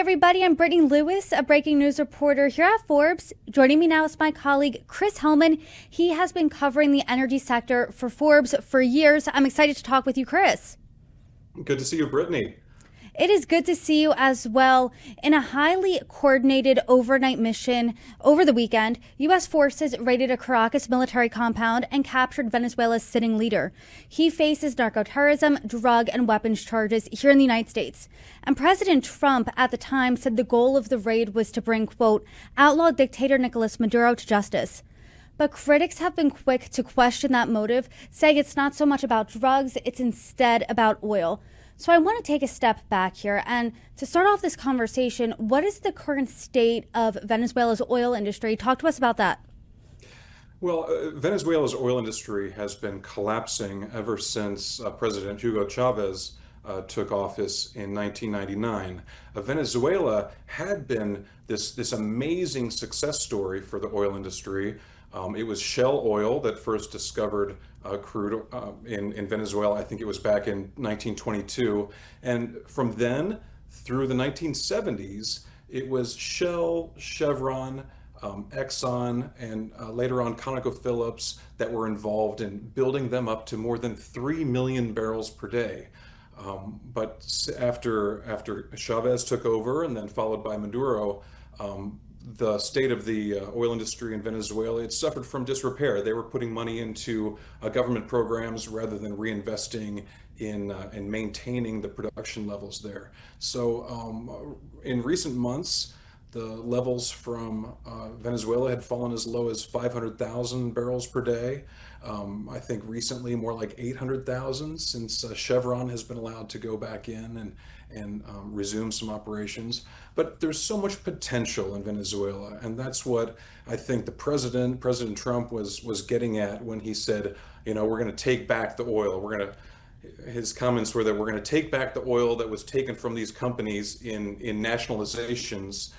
everybody. I'm Brittany Lewis, a breaking news reporter here at Forbes. Joining me now is my colleague, Chris Helman. He has been covering the energy sector for Forbes for years. I'm excited to talk with you, Chris. Good to see you, Brittany. It is good to see you as well. In a highly coordinated overnight mission over the weekend, U.S. forces raided a Caracas military compound and captured Venezuela's sitting leader. He faces narcoterrorism, drug, and weapons charges here in the United States. And President Trump at the time said the goal of the raid was to bring, quote, outlaw dictator Nicolás Maduro to justice. But critics have been quick to question that motive, saying it's not so much about drugs, it's instead about oil. So I want to take a step back here. And to start off this conversation, what is the current state of Venezuela's oil industry? Talk to us about that. Well, Venezuela's oil industry has been collapsing ever since President Hugo Chavez took office in 1999. Venezuela had been this amazing success story for the oil industry. It was Shell Oil that first discovered crude in Venezuela. I think it was back in 1922. And from then through the 1970s, it was Shell, Chevron, Exxon, and later on ConocoPhillips that were involved in building them up to more than 3 million barrels per day. But after Chavez took over and then followed by Maduro, the state of the oil industry in Venezuela, it suffered from disrepair. They were putting money into government programs rather than reinvesting in maintaining the production levels there. So in recent months, the levels from Venezuela had fallen as low as 500,000 barrels per day. I think recently more like 800,000 since Chevron has been allowed to go back in and resume some operations. But there's so much potential in Venezuela, and that's what I think President Trump was getting at when he said, you know, we're going to take back the oil. His comments were that we're going to take back the oil that was taken from these companies in nationalizations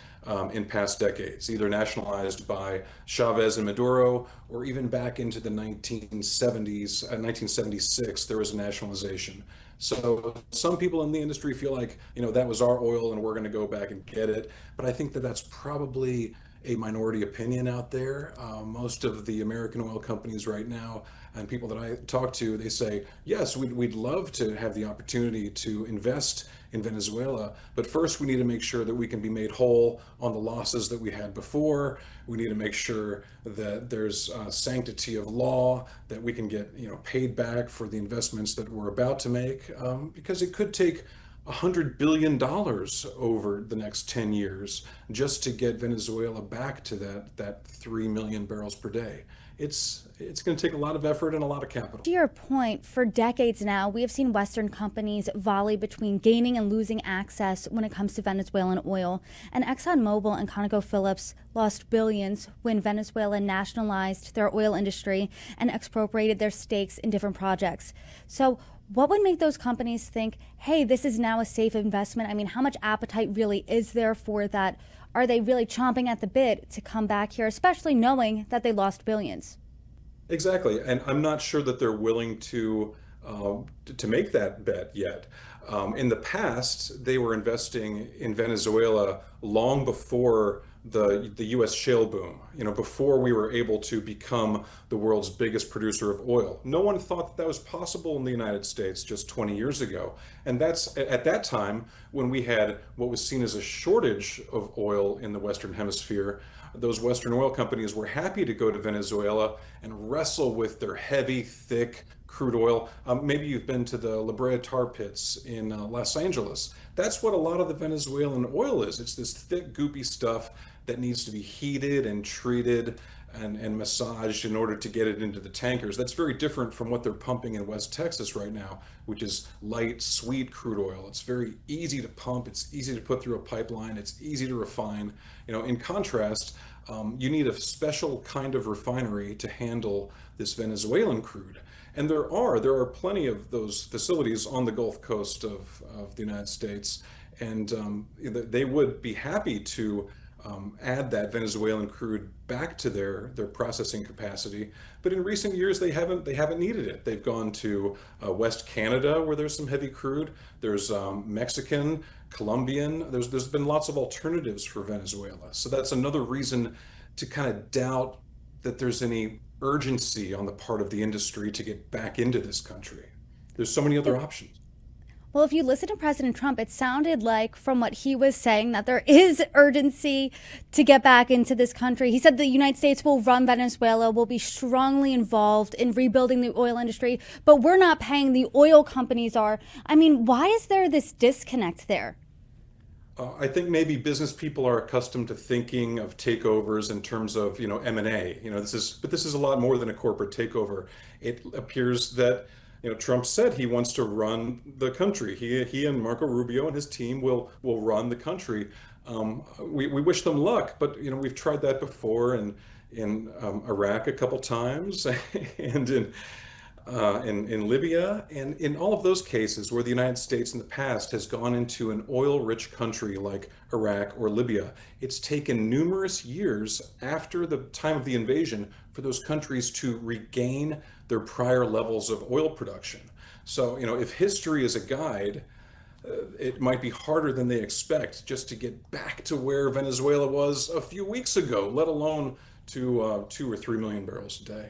in past decades, either nationalized by Chavez and Maduro, or even back into the 1970s, 1976, there was a nationalization. So some people in the industry feel like, you know, that was our oil and we're going to go back and get it. But I think that that's probably a minority opinion out there. Most of the American oil companies right now and people that I talk to, they say, yes, we'd love to have the opportunity to invest in Venezuela, but first we need to make sure that we can be made whole on the losses that we had before. We need to make sure that there's sanctity of law, that we can get, you know, paid back for the investments that we're about to make, because it could take $100 billion over the next 10 years just to get Venezuela back to that 3 million barrels per day. It's going to take a lot of effort and a lot of capital. To your point, for decades now, we have seen Western companies volley between gaining and losing access when it comes to Venezuelan oil. And ExxonMobil and ConocoPhillips lost billions when Venezuela nationalized their oil industry and expropriated their stakes in different projects. So what would make those companies think, hey, this is now a safe investment? I mean, how much appetite really is there for that? Are they really chomping at the bit to come back here, especially knowing that they lost billions? Exactly, and I'm not sure that they're willing to make that bet yet. In the past, they were investing in Venezuela long before the U.S. shale boom. You know, before we were able to become the world's biggest producer of oil. No one thought that was possible in the United States just 20 years ago, and that's at that time when we had what was seen as a shortage of oil in the Western Hemisphere. Those Western oil companies were happy to go to Venezuela and wrestle with their heavy, thick crude oil. Maybe you've been to the La Brea tar pits in Los Angeles. That's what a lot of the Venezuelan oil is. It's this thick, goopy stuff that needs to be heated and treated and massaged in order to get it into the tankers. That's very different from what they're pumping in West Texas right now, which is light, sweet crude oil. It's very easy to pump. It's easy to put through a pipeline. It's easy to refine. You know, in contrast, you need a special kind of refinery to handle this Venezuelan crude. And there are plenty of those facilities on the Gulf Coast of the United States, and they would be happy to add that Venezuelan crude back to their processing capacity. But in recent years, they haven't needed it. They've gone to West Canada, where there's some heavy crude. There's Mexican, Colombian. There's been lots of alternatives for Venezuela. So that's another reason to kind of doubt that there's any urgency on the part of the industry to get back into this country. There's so many other options. Well, if you listen to President Trump, it sounded like from what he was saying that there is urgency to get back into this country. He said the United States will run Venezuela, will be strongly involved in rebuilding the oil industry, but we're not paying, the oil companies are. I mean, why is there this disconnect there? I think maybe business people are accustomed to thinking of takeovers in terms of, M&A. This is a lot more than a corporate takeover. It appears that, Trump said he wants to run the country. He and Marco Rubio and his team will run the country. We wish them luck, but we've tried that before in Iraq a couple times, and in Libya, and in all of those cases where the United States in the past has gone into an oil-rich country like Iraq or Libya, it's taken numerous years after the time of the invasion for those countries to regain their prior levels of oil production. So, if history is a guide, it might be harder than they expect just to get back to where Venezuela was a few weeks ago, let alone to 2 or 3 million barrels a day.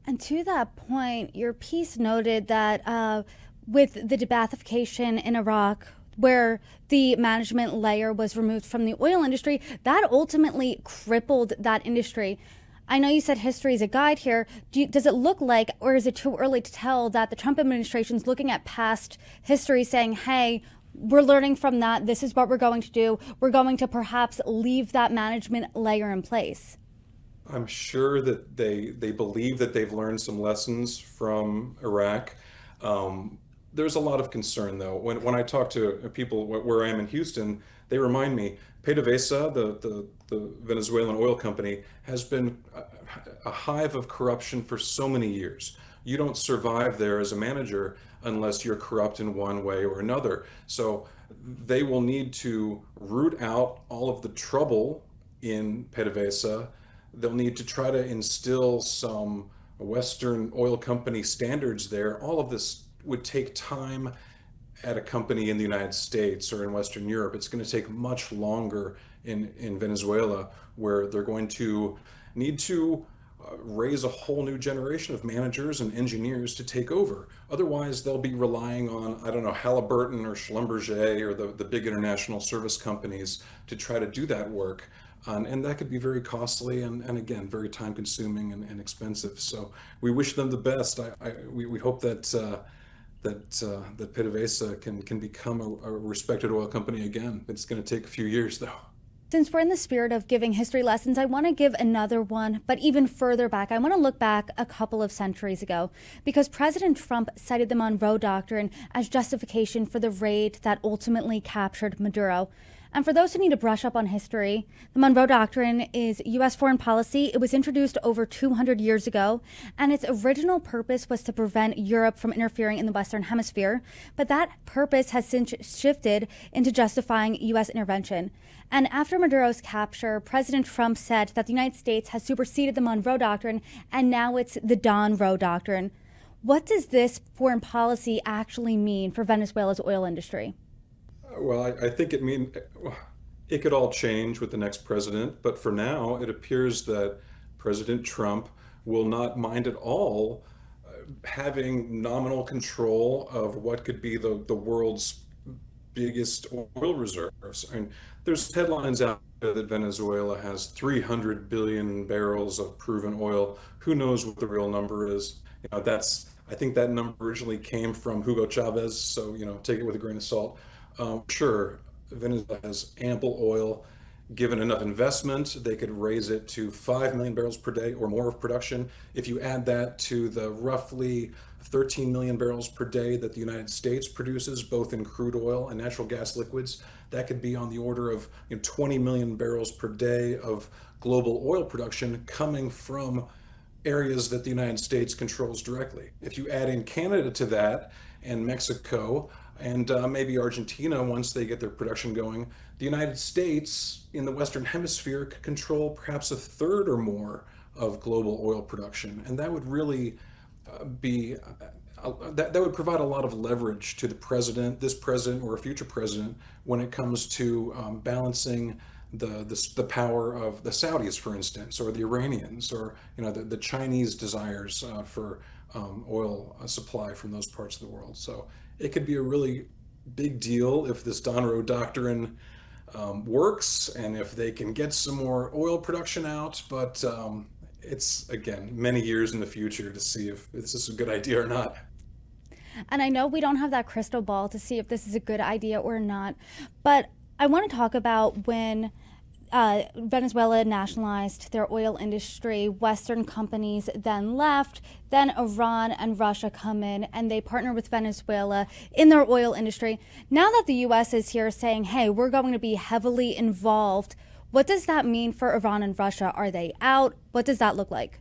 And to that point, your piece noted that with the debathification in Iraq, where the management layer was removed from the oil industry, that ultimately crippled that industry. I know you said history is a guide here. Does it look like, or is it too early to tell, that the Trump administration is looking at past history saying, hey, we're learning from that, this is what we're going to do, we're going to perhaps leave that management layer in place? I'm sure that they believe that they've learned some lessons from Iraq. There's a lot of concern, though. When I talk to people where I am in Houston, they remind me PDVSA, the Venezuelan oil company, has been a hive of corruption for so many years. You don't survive there as a manager unless you're corrupt in one way or another. So they will need to root out all of the trouble in PDVSA. They'll need to try to instill some Western oil company standards there. All of this would take time at a company in the United States or in Western Europe. It's going to take much longer in Venezuela, where they're going to need to raise a whole new generation of managers and engineers to take over. Otherwise, they'll be relying on, I don't know, Halliburton or Schlumberger or the big international service companies to try to do that work. And that could be very costly and again, very time consuming and expensive. So we wish them the best. We hope that PDVSA can become a respected oil company again. It's going to take a few years, though. Since we're in the spirit of giving history lessons, I want to give another one, but even further back. I want to look back a couple of centuries ago, because President Trump cited the Monroe Doctrine as justification for the raid that ultimately captured Maduro. And for those who need to brush up on history, the Monroe Doctrine is U.S. foreign policy. It was introduced over 200 years ago, and its original purpose was to prevent Europe from interfering in the Western Hemisphere. But that purpose has since shifted into justifying U.S. intervention. And after Maduro's capture, President Trump said that the United States has superseded the Monroe Doctrine, and now it's the Don Roe Doctrine. What does this foreign policy actually mean for Venezuela's oil industry? Well, I think it could all change with the next president, but for now, it appears that President Trump will not mind at all having nominal control of what could be the world's biggest oil reserves. I mean, there's headlines out there that Venezuela has 300 billion barrels of proven oil. Who knows what the real number is? I think that number originally came from Hugo Chavez, so take it with a grain of salt. Sure, Venezuela has ample oil. Given enough investment, they could raise it to 5 million barrels per day or more of production. If you add that to the roughly 13 million barrels per day that the United States produces, both in crude oil and natural gas liquids, that could be on the order of 20 million barrels per day of global oil production coming from areas that the United States controls directly. If you add in Canada to that and Mexico, and maybe Argentina once they get their production going. The United States in the Western Hemisphere could control perhaps a third or more of global oil production, and that would really be that would provide a lot of leverage to the president, this president or a future president, when it comes to balancing the power of the Saudis, for instance, or the Iranians, or the Chinese desires for oil supply from those parts of the world. So it could be a really big deal if this Monroe Doctrine works and if they can get some more oil production out. But it's, again, many years in the future to see if this is a good idea or not. And I know we don't have that crystal ball to see if this is a good idea or not, but I want to talk about when Venezuela nationalized their oil industry. Western companies then left. Then Iran and Russia come in and they partner with Venezuela in their oil industry. Now that the U.S. is here saying, hey, we're going to be heavily involved, what does that mean for Iran and Russia? Are they out? What does that look like?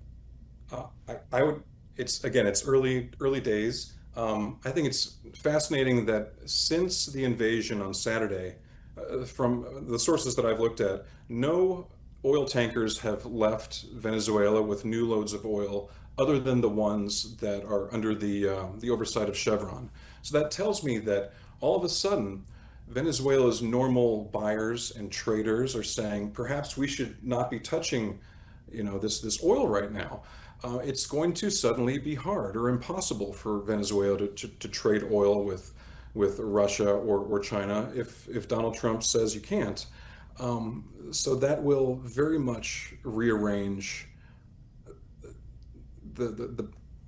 I would. It's early days. I think it's fascinating that since the invasion on Saturday, from the sources that I've looked at, no oil tankers have left Venezuela with new loads of oil other than the ones that are under the oversight of Chevron. So that tells me that all of a sudden, Venezuela's normal buyers and traders are saying, perhaps we should not be touching, this oil right now. It's going to suddenly be hard or impossible for Venezuela to trade oil with Russia or China if Donald Trump says you can't. So that will very much rearrange the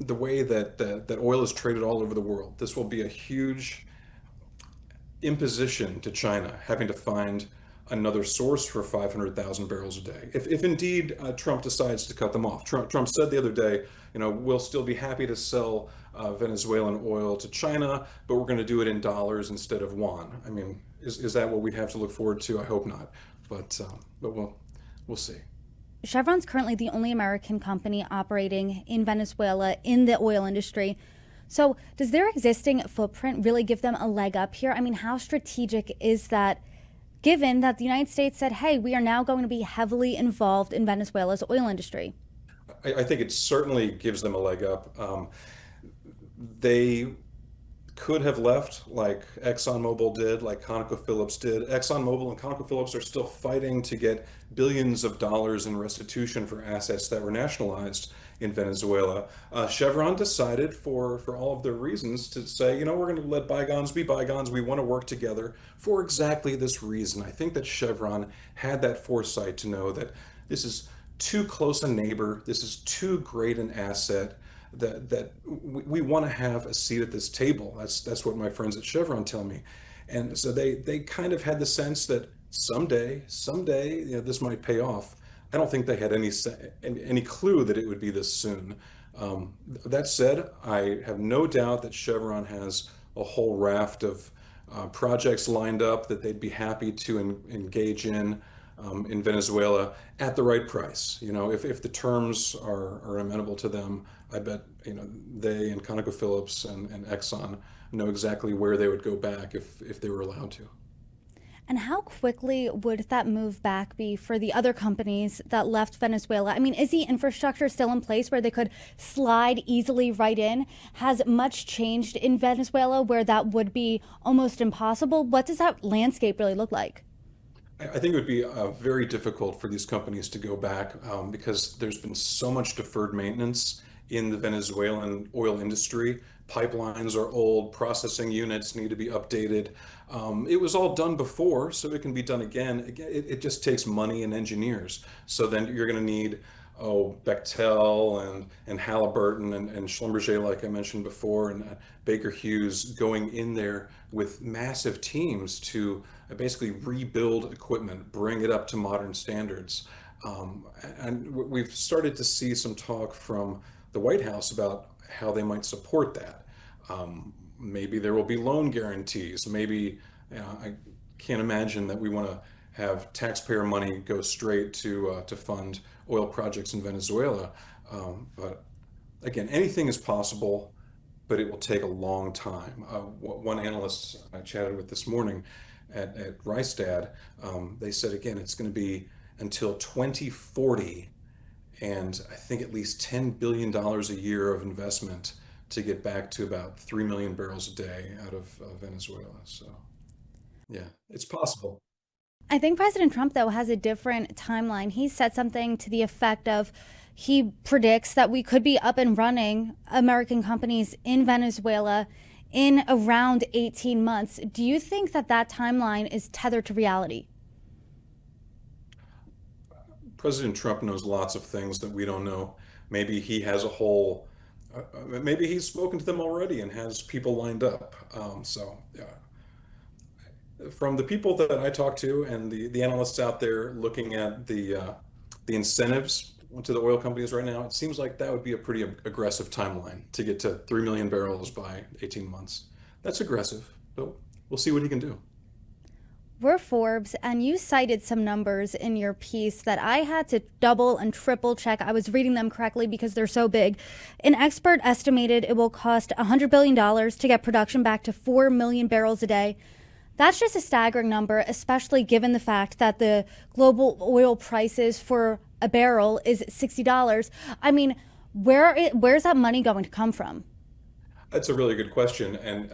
way that oil is traded all over the world. This will be a huge imposition to China, having to find another source for 500,000 barrels a day. If indeed Trump decides to cut them off. Trump said the other day, we'll still be happy to sell Venezuelan oil to China, but we're going to do it in dollars instead of yuan. I mean, is that what we have to look forward to? I hope not, but we'll see. Chevron's currently the only American company operating in Venezuela in the oil industry. So does their existing footprint really give them a leg up here? I mean, how strategic is that, given that the United States said, hey, we are now going to be heavily involved in Venezuela's oil industry? I think it certainly gives them a leg up. They could have left like ExxonMobil did, like ConocoPhillips did. ExxonMobil and ConocoPhillips are still fighting to get billions of dollars in restitution for assets that were nationalized in Venezuela. Chevron decided, for all of their reasons, to say, we're going to let bygones be bygones. We want to work together for exactly this reason. I think that Chevron had that foresight to know that this is too close a neighbor. This is too great an asset that we want to have a seat at this table. That's what my friends at Chevron tell me. And so they kind of had the sense that someday, this might pay off. I don't think they had any clue that it would be this soon. That said, I have no doubt that Chevron has a whole raft of projects lined up that they'd be happy to engage in Venezuela at the right price. If the terms are amenable to them, I bet they and ConocoPhillips and Exxon know exactly where they would go back if they were allowed to. And how quickly would that move back be for the other companies that left Venezuela? I mean, is the infrastructure still in place where they could slide easily right in? Has much changed in Venezuela where that would be almost impossible? What does that landscape really look like? I think it would be very difficult for these companies to go back because there's been so much deferred maintenance in the Venezuelan oil industry. Pipelines are old, processing units need to be updated. It was all done before, so it can be done again. It just takes money and engineers. So then you're going to need Bechtel and Halliburton and Schlumberger, like I mentioned before, and Baker Hughes going in there with massive teams to basically rebuild equipment, bring it up to modern standards. And we've started to see some talk from the White House about how they might support that. Maybe there will be loan guarantees. Maybe I can't imagine that we want to have taxpayer money go straight to fund oil projects in Venezuela. But again, anything is possible. but it will take a long time. One analyst I chatted with this morning at Rystad, they said again it's going to be until 2040, and I think at least $10 billion a year of investment to get back to about 3 million barrels a day out of Venezuela. So, yeah, it's possible. I think President Trump, though, has a different timeline. He said something to the effect of he predicts that we could be up and running American companies in Venezuela in around 18 months. Do you think that that timeline is tethered to reality? President Trump knows lots of things that we don't know. Maybe he has a whole, maybe he's spoken to them already and has people lined up. Yeah, from the people that I talk to and the analysts out there looking at the incentives to the oil companies right now, it seems like that would be a pretty aggressive timeline to get to 3 million barrels by 18 months. That's aggressive, but we'll see what he can do. We're Forbes, and you cited some numbers in your piece that I had to double and triple check I was reading them correctly because they're so big. An expert estimated it will cost $100 billion to get production back to 4 million barrels a day. That's just a staggering number, especially given the fact that the global oil prices for a barrel is $60. I mean, where's that money going to come from? That's a really good question. And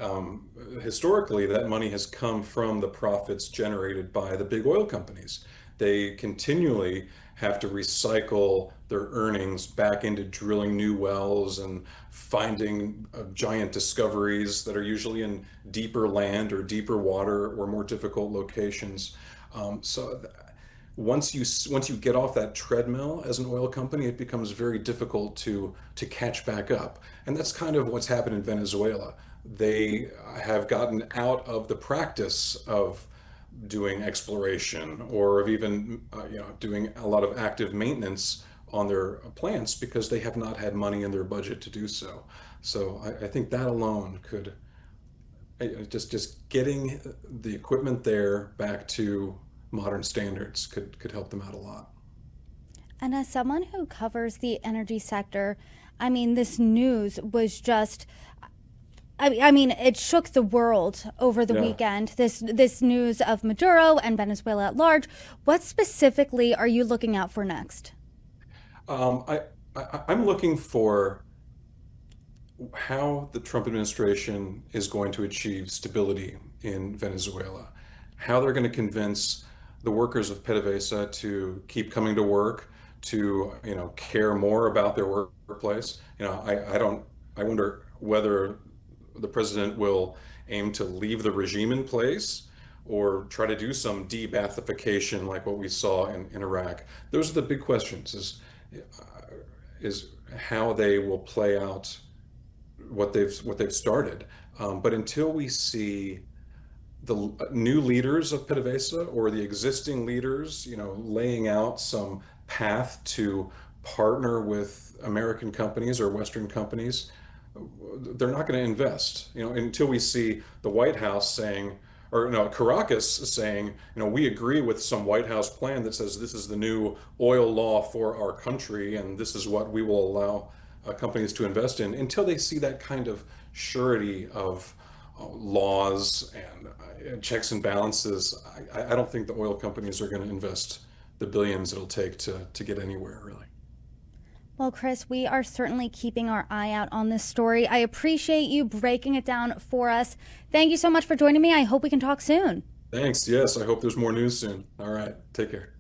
historically, that money has come from the profits generated by the big oil companies. They continually have to recycle their earnings back into drilling new wells and finding giant discoveries that are usually in deeper land or deeper water or more difficult locations. So once you get off that treadmill as an oil company, it becomes very difficult to catch back up. And that's kind of what's happened in Venezuela. They have gotten out of the practice of doing exploration or of even doing a lot of active maintenance on their plants because they have not had money in their budget to do so. So I think that alone could just getting the equipment there back to modern standards could help them out a lot. And as someone who covers the energy sector, I mean, this news was just. I mean, it shook the world over the Yeah. weekend. This news of Maduro and Venezuela at large. What specifically are you looking out for next? Um, I, I'm looking for how the Trump administration is going to achieve stability in Venezuela, how they're going to convince the workers of PDVSA to keep coming to work, to care more about their workplace. I wonder whether the president will aim to leave the regime in place or try to do some de-Baathification like what we saw in Iraq. Those are the big questions. Is how they will play out what they've started. But until we see the new leaders of PDVSA or the existing leaders, laying out some path to partner with American companies or Western companies, they're not going to invest. Until we see the White House saying, or no, Caracas saying, we agree with some White House plan that says this is the new oil law for our country, and this is what we will allow companies to invest in. Until they see that kind of surety of laws and checks and balances, I don't think the oil companies are going to invest the billions it'll take to get anywhere, really. Well, Chris, we are certainly keeping our eye out on this story. I appreciate you breaking it down for us. Thank you so much for joining me. I hope we can talk soon. Thanks. Yes, I hope there's more news soon. All right. Take care.